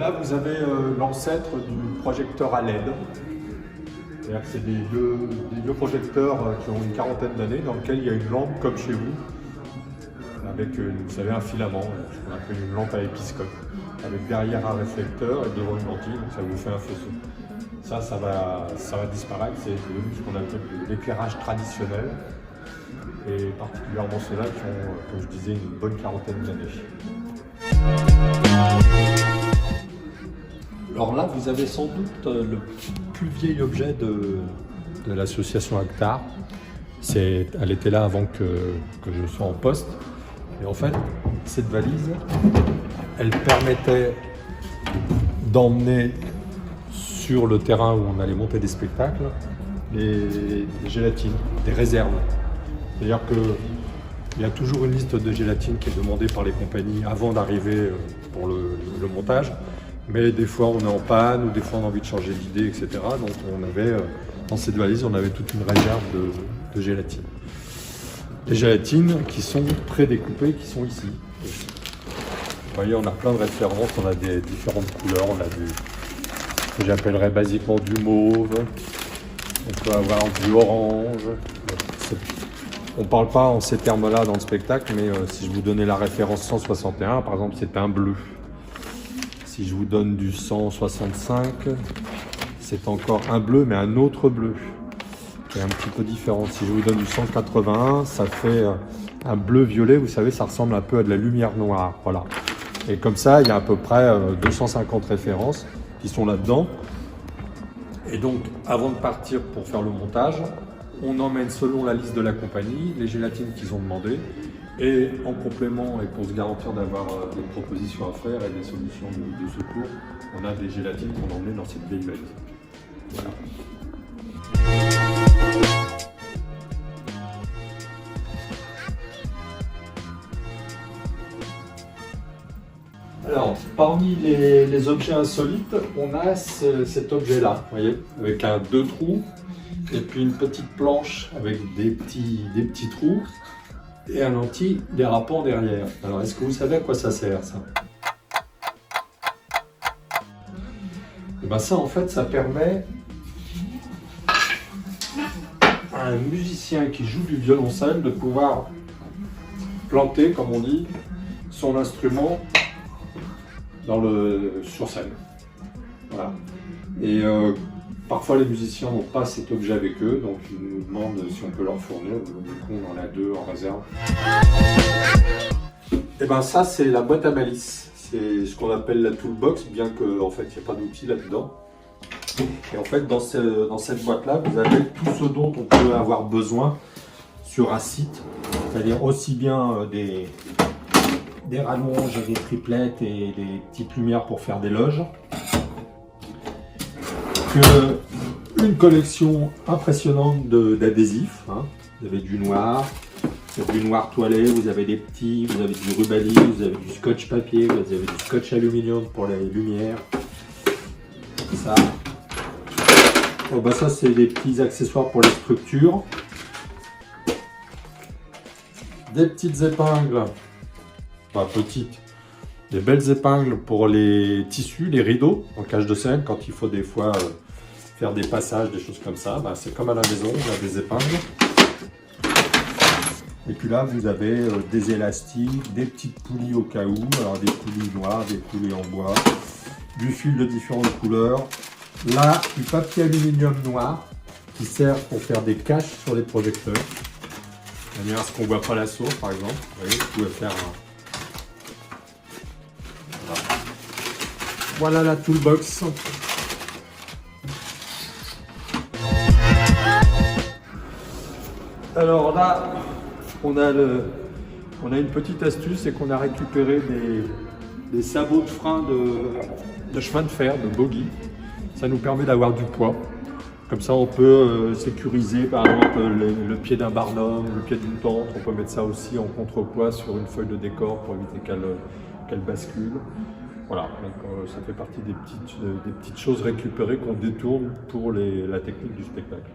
Là, vous avez l'ancêtre du projecteur à LED. C'est des vieux projecteurs qui ont une quarantaine d'années, dans lesquels il y a une lampe comme chez vous, avec vous savez, un filament, ce qu'on appelle une lampe à épiscope, avec derrière un réflecteur et devant une lentille, donc ça vous fait un faisceau. Ça va disparaître, c'est devenu ce qu'on appelle l'éclairage traditionnel, et particulièrement ceux-là qui ont, comme je disais, une bonne quarantaine d'années. Alors là, vous avez sans doute le plus vieil objet de l'association Actar. Elle était là avant que je sois en poste. Et en fait, cette valise, elle permettait d'emmener sur le terrain où on allait monter des spectacles des gélatines, des réserves. C'est-à-dire qu'il y a toujours une liste de gélatines qui est demandée par les compagnies avant d'arriver pour le montage. Mais des fois on est en panne ou des fois on a envie de changer d'idée, etc. Donc on avait, dans cette valise, on avait toute une réserve de gélatine. Les gélatines qui sont prédécoupées, qui sont ici. Vous voyez, on a plein de références, on a des différentes couleurs, on a ce que j'appellerais basiquement du mauve, on peut avoir du orange. On ne parle pas en ces termes-là dans le spectacle, mais si je vous donnais la référence 161, par exemple, c'est un bleu. Si je vous donne du 165, c'est encore un bleu, mais un autre bleu, qui est un petit peu différent. Si je vous donne du 181, ça fait un bleu-violet, vous savez, ça ressemble un peu à de la lumière noire. Voilà. Et comme ça, il y a à peu près 250 références qui sont là-dedans. Et donc, avant de partir pour faire le montage, on emmène selon la liste de la compagnie les gélatines qu'ils ont demandées. Et en complément, et pour se garantir d'avoir des propositions à faire et des solutions de secours, on a des gélatines qu'on a emmenées dans cette vieille valise. Voilà. Alors, parmi les objets insolites, on a cet objet-là, vous voyez, avec deux trous et puis une petite planche avec des petits trous. Et un anti-dérapant derrière. Alors, est-ce que vous savez à quoi ça sert, ça? Et bien ça, en fait, ça permet à un musicien qui joue du violoncelle de pouvoir planter, comme on dit, son instrument sur scène. Voilà. Et parfois, les musiciens n'ont pas cet objet avec eux, donc ils nous demandent si on peut leur fournir. Du coup, on en a deux en réserve. Et bien ça, c'est la boîte à malice. C'est ce qu'on appelle la toolbox, bien qu'en fait, il n'y a pas d'outils là-dedans. Et en fait, dans cette boîte-là, vous avez tout ce dont on peut avoir besoin sur un site. C'est-à-dire aussi bien des rallonges, des triplettes et des petites lumières pour faire des loges, une collection impressionnante d'adhésifs. Vous avez du noir toilé, vous avez des petits, vous avez du rubaly, vous avez du scotch papier, vous avez du scotch aluminium pour les lumières. Ça, ça c'est des petits accessoires pour les structures. Des petites épingles, pas petites, des belles épingles pour les tissus, les rideaux en cage de scène quand il faut des fois faire des passages, des choses comme ça. C'est comme à la maison, on a des épingles. Et puis là, vous avez des élastiques, des petites poulies au cas où, alors des poulies noires, des poulies en bois, du fil de différentes couleurs. Là, du papier aluminium noir qui sert pour faire des caches sur les projecteurs. De manière à ce qu'on ne voit pas la source, par exemple. Vous voyez, vous pouvez faire Voilà la toolbox. Alors là, on a une petite astuce, c'est qu'on a récupéré des sabots de frein de chemin de fer, de bogie. Ça nous permet d'avoir du poids. Comme ça, on peut sécuriser par exemple le pied d'un barnum, le pied d'une tente. On peut mettre ça aussi en contrepoids sur une feuille de décor pour éviter qu'elle bascule. Voilà, donc ça fait partie des petites choses récupérées qu'on détourne pour la technique du spectacle.